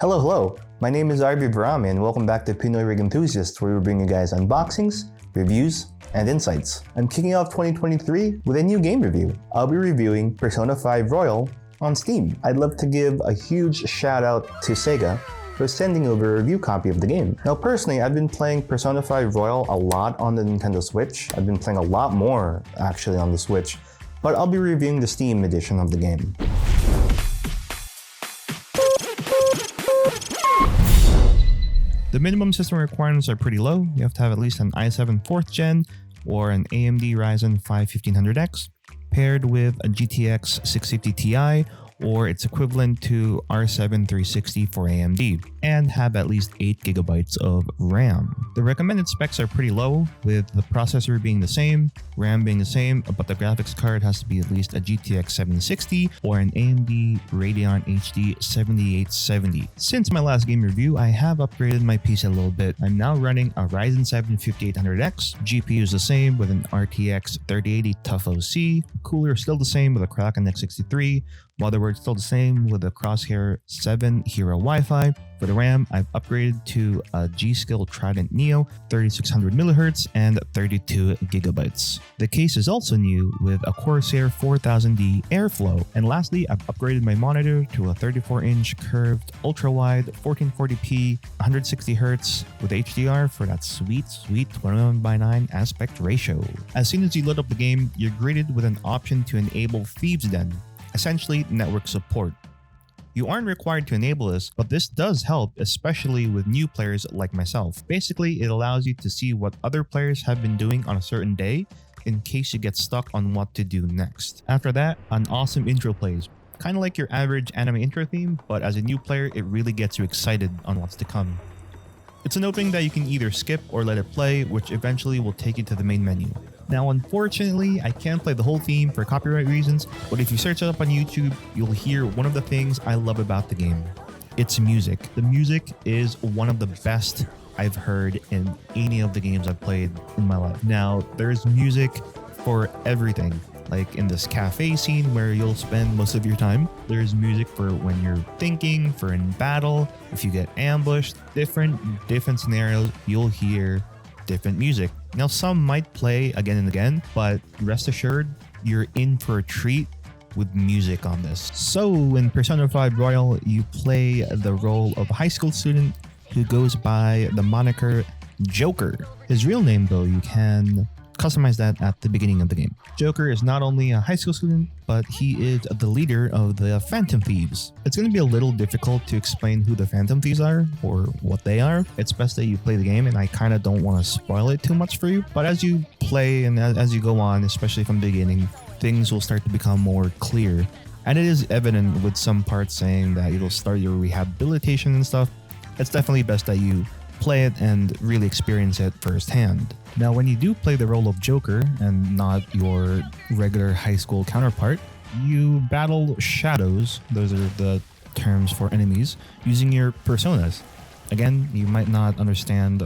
Hello. My name is RB Barami and welcome back to Pinoy Rig Enthusiasts, where we bring you guys unboxings, reviews, and insights. I'm kicking off 2023 with a new game review. I'll be reviewing Persona 5 Royal on Steam. I'd love to give a huge shout out to Sega for sending over a review copy of the game. Now personally, I've been playing Persona 5 Royal a lot on the Nintendo Switch. I've been playing a lot more actually on the Switch, but I'll be reviewing the Steam edition of the game. The minimum system requirements are pretty low. You have to have at least an i7 4th gen or an AMD Ryzen 5 1500X paired with a GTX 650 Ti or its equivalent to R7 360 for AMD, and have at least 8 gigabytes of RAM. The recommended specs are pretty low, with the processor being the same, RAM being the same, but the graphics card has to be at least a GTX 760 or an AMD Radeon HD 7870. Since my last game review, I have upgraded my PC a little bit. I'm now running a Ryzen 7 5800X, GPU is the same with an RTX 3080 TUF OC, cooler is still the same with a Kraken X63, motherboard still the same with a Crosshair 7 Hero Wi-Fi. For the RAM, I've upgraded to a G-Skill Trident Neo 3600mHz and 32GB. The case is also new with a Corsair 4000D Airflow. And lastly, I've upgraded my monitor to a 34-inch curved ultra-wide 1440p 160Hz with HDR for that sweet 21:9 aspect ratio. As soon as you load up the game, you're greeted with an option to enable Thieves' Den, essentially network support. You aren't required to enable this, but this does help, especially with new players like myself. Basically, it allows you to see what other players have been doing on a certain day in case you get stuck on what to do next. After that, an awesome intro plays. Kind of like your average anime intro theme, but as a new player, it really gets you excited on what's to come. It's an opening that you can either skip or let it play, which eventually will take you to the main menu. Now, unfortunately, I can't play the whole theme for copyright reasons, but if you search it up on YouTube, you'll hear one of the things I love about the game. It's music. The music is one of the best I've heard in any of the games I've played in my life. Now, there's music for everything. Like in this cafe scene where you'll spend most of your time. There's music for when you're thinking, for in battle, if you get ambushed, different scenarios, you'll hear different music. Now, some might play again and again, but rest assured, you're in for a treat with music on this. So in Persona 5 Royal, you play the role of a high school student who goes by the moniker Joker. His real name, though, you can customize that at the beginning of the game. Joker is not only a high school student, but he is the leader of the Phantom Thieves. It's going to be a little difficult to explain who the Phantom Thieves are or what they are. It's best that you play the game, and I kind of don't want to spoil it too much for you. But as you play and as you go on, especially from the beginning, things will start to become more clear. And it is evident with some parts saying that it'll start your rehabilitation and stuff. It's definitely best that you play it and really experience it firsthand. Now, when you do play the role of Joker and not your regular high school counterpart, you battle shadows, those are the terms for enemies, using your personas. Again, you might not understand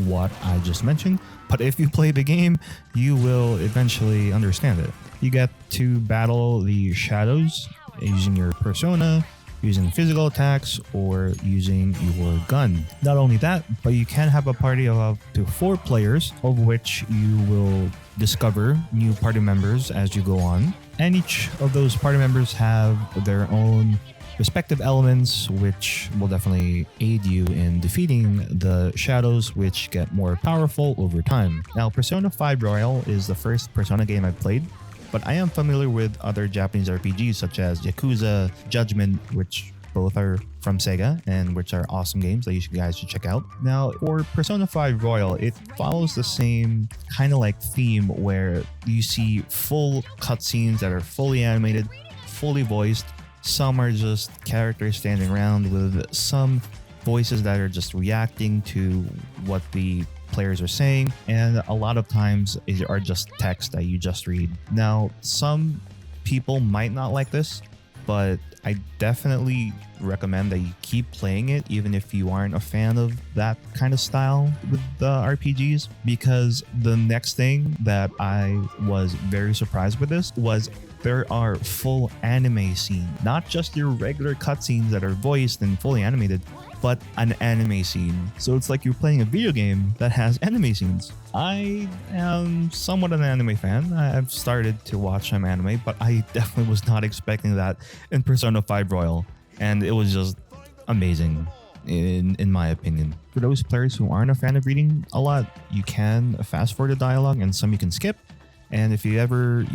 what I just mentioned, but if you play the game, you will eventually understand it. You get to battle the shadows using your persona, using physical attacks, or using your gun. Not only that, but you can have a party of up to 4 players, of which you will discover new party members as you go on. And each of those party members have their own respective elements, which will definitely aid you in defeating the shadows, which get more powerful over time. Now, Persona 5 Royal is the first Persona game I've played, but I am familiar with other Japanese RPGs such as Yakuza, Judgment, which both are from Sega and which are awesome games that you guys should check out. Now, for Persona 5 Royal, it follows the same kind of like theme where you see full cutscenes that are fully animated, fully voiced. Some are just characters standing around with some voices that are just reacting to what the players are saying, and a lot of times are just text that you just read. Now, some people might not like this, but I definitely recommend that you keep playing it even if you aren't a fan of that kind of style with the RPGs, because the next thing that I was very surprised with this was there are full anime scenes, not just your regular cutscenes that are voiced and fully animated, but an anime scene. So it's like you're playing a video game that has anime scenes. I am somewhat an anime fan. I've started to watch some anime, but I definitely was not expecting that in Persona 5 Royal, and it was just amazing in my opinion. For those players who aren't a fan of reading a lot, you can fast forward the dialogue and some you can skip. And if you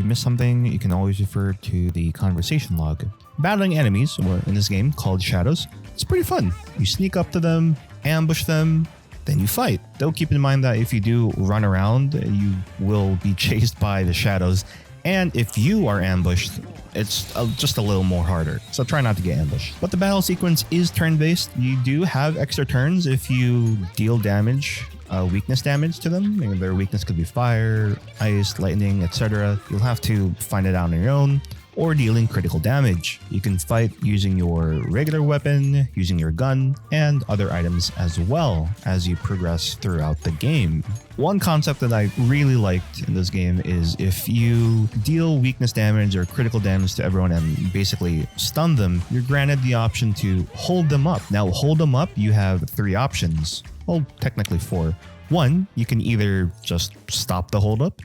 miss something, you can always refer to the conversation log. Battling enemies, or in this game called shadows, it's pretty fun. You sneak up to them, ambush them, then you fight. Though keep in mind that if you do run around, you will be chased by the shadows. And if you are ambushed, it's just a little more harder. So try not to get ambushed. But the battle sequence is turn-based. You do have extra turns if you deal damage, weakness damage to them. Their weakness could be fire, ice, lightning, etc. You'll have to find it out on your own, or dealing critical damage. You can fight using your regular weapon, using your gun, and other items as well as you progress throughout the game. One concept that I really liked in this game is if you deal weakness damage or critical damage to everyone and basically stun them, you're granted the option to hold them up. Now, hold them up, you have 3 options. Well, technically 4. 1, you can either just stop the hold up.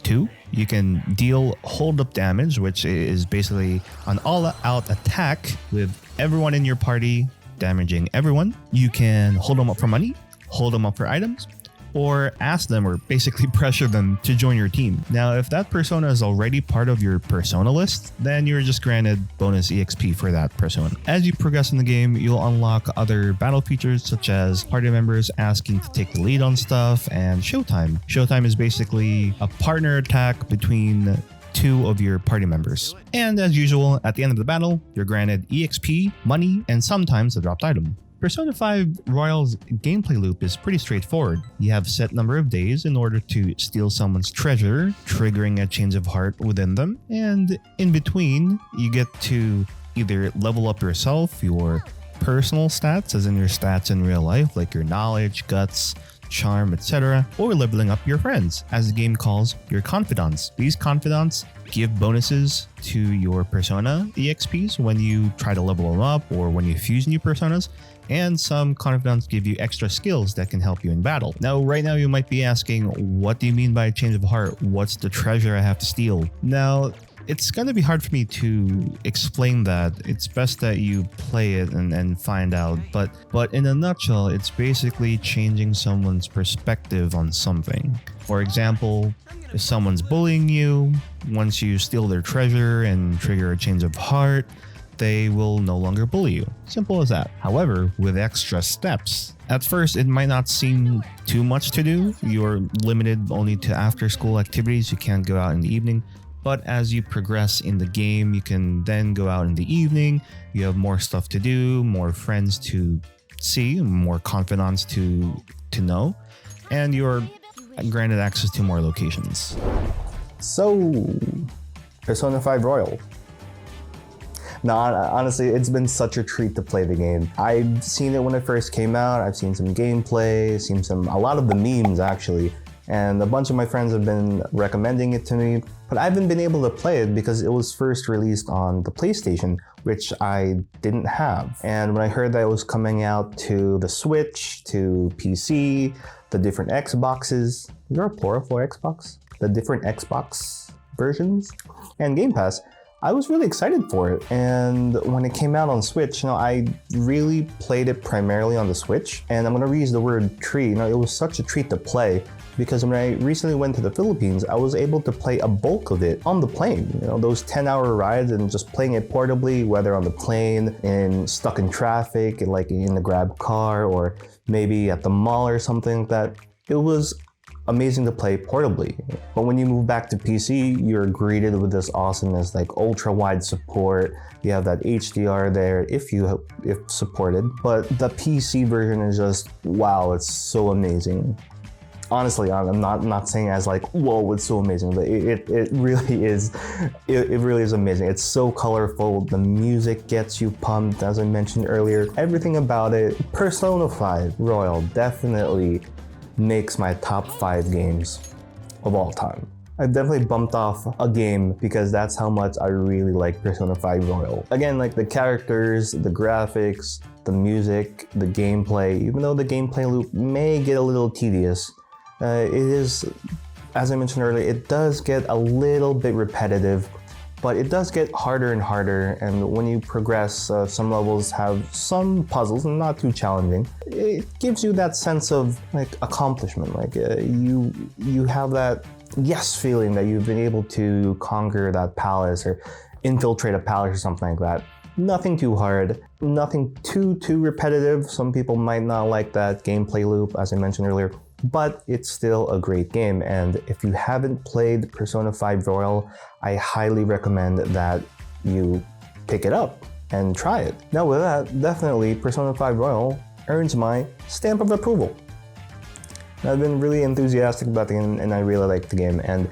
2, you can deal hold-up damage, which is basically an all-out attack with everyone in your party damaging everyone. You can hold them up for money, hold them up for items, or ask them or basically pressure them to join your team. Now, if that persona is already part of your persona list, then you're just granted bonus EXP for that persona. As you progress in the game, you'll unlock other battle features such as party members asking to take the lead on stuff and showtime. Showtime is basically a partner attack between 2 of your party members. And as usual, at the end of the battle, you're granted EXP, money, and sometimes a dropped item. Persona 5 Royal's gameplay loop is pretty straightforward. You have a set number of days in order to steal someone's treasure, triggering a change of heart within them, and in between, you get to either level up yourself, your personal stats, as in your stats in real life, like your knowledge, guts, charm, etc., or leveling up your friends, as the game calls your confidants. These confidants give bonuses to your persona EXPs when you try to level them up or when you fuse new personas, and some confidants give you extra skills that can help you in battle. Now, right now you might be asking, what do you mean by change of heart? What's the treasure I have to steal? Now, it's going to be hard for me to explain that. It's best that you play it and find out. But in a nutshell, it's basically changing someone's perspective on something. For example, if someone's bullying you, once you steal their treasure and trigger a change of heart, they will no longer bully you. Simple as that. However, with extra steps. At first, it might not seem too much to do. You're limited only to after-school activities. You can't go out in the evening. But as you progress in the game, you can then go out in the evening. You have more stuff to do, more friends to see, more confidants to know, and you're granted access to more locations. So, Persona 5 Royal. No, honestly, it's been such a treat to play the game. I've seen it when it first came out. I've seen some gameplay, a lot of the memes actually, and a bunch of my friends have been recommending it to me, but I haven't been able to play it because it was first released on the PlayStation, which I didn't have. And when I heard that it was coming out to the Switch, to PC, the different Xboxes, is there a plural for Xbox? The different Xbox versions, and Game Pass, I was really excited for it. And when it came out on Switch, I really played it primarily on the Switch. And I'm gonna reuse the word treat. It was such a treat to play because when I recently went to the Philippines, I was able to play a bulk of it on the plane. Those 10-hour rides and just playing it portably, whether on the plane, stuck in traffic, like in the Grab car, or maybe at the mall or something like that. It was amazing to play portably. But when you move back to PC, you're greeted with this awesomeness, like ultra wide support. You have that HDR there if supported. But the PC version is just, wow, it's so amazing. Honestly, I'm not saying as like, whoa, it's so amazing, but it really is. It really is amazing. It's so colorful. The music gets you pumped, as I mentioned earlier. Everything about it. Persona 5 Royal definitely makes my top 5 games of all time. I've definitely bumped off a game because that's how much I really like Persona 5 Royal. Again, like the characters, the graphics, the music, the gameplay, even though the gameplay loop may get a little tedious, it is, as I mentioned earlier, it does get a little bit repetitive, but it does get harder and harder, and when you progress, some levels have some puzzles, and not too challenging. It gives you that sense of like accomplishment, like you have that yes feeling that you've been able to conquer that palace or infiltrate a palace or something like that. Nothing too hard, nothing too repetitive. Some people might not like that gameplay loop, as I mentioned earlier, but it's still a great game. And if you haven't played Persona 5 Royal, I highly recommend that you pick it up and try it. Now with that, definitely Persona 5 Royal earns my stamp of approval. I've been really enthusiastic about the game, and I really like the game, and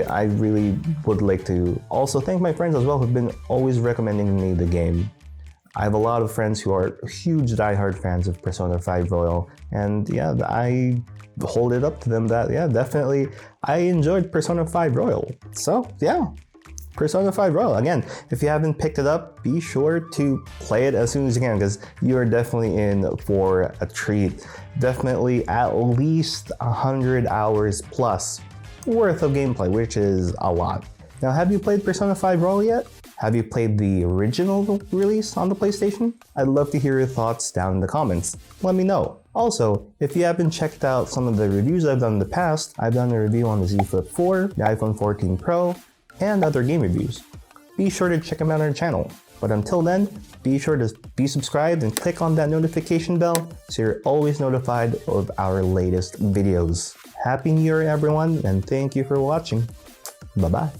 I really would like to also thank my friends as well who've been always recommending me the game. I have a lot of friends who are huge diehard fans of Persona 5 Royal, and yeah, I hold it up to them that, yeah, definitely I enjoyed Persona 5 Royal. So yeah, Persona 5 Royal. Again, if you haven't picked it up, be sure to play it as soon as you can, because you are definitely in for a treat. Definitely at least 100 hours plus worth of gameplay, which is a lot. Now, have you played Persona 5 Royal yet? Have you played the original release on the PlayStation? I'd love to hear your thoughts down in the comments. Let me know. Also, if you haven't checked out some of the reviews I've done in the past, I've done a review on the Z Flip 4, the iPhone 14 Pro, and other game reviews. Be sure to check them out on our channel. But until then, be sure to be subscribed and click on that notification bell so you're always notified of our latest videos. Happy New Year, everyone, and thank you for watching. Bye-bye.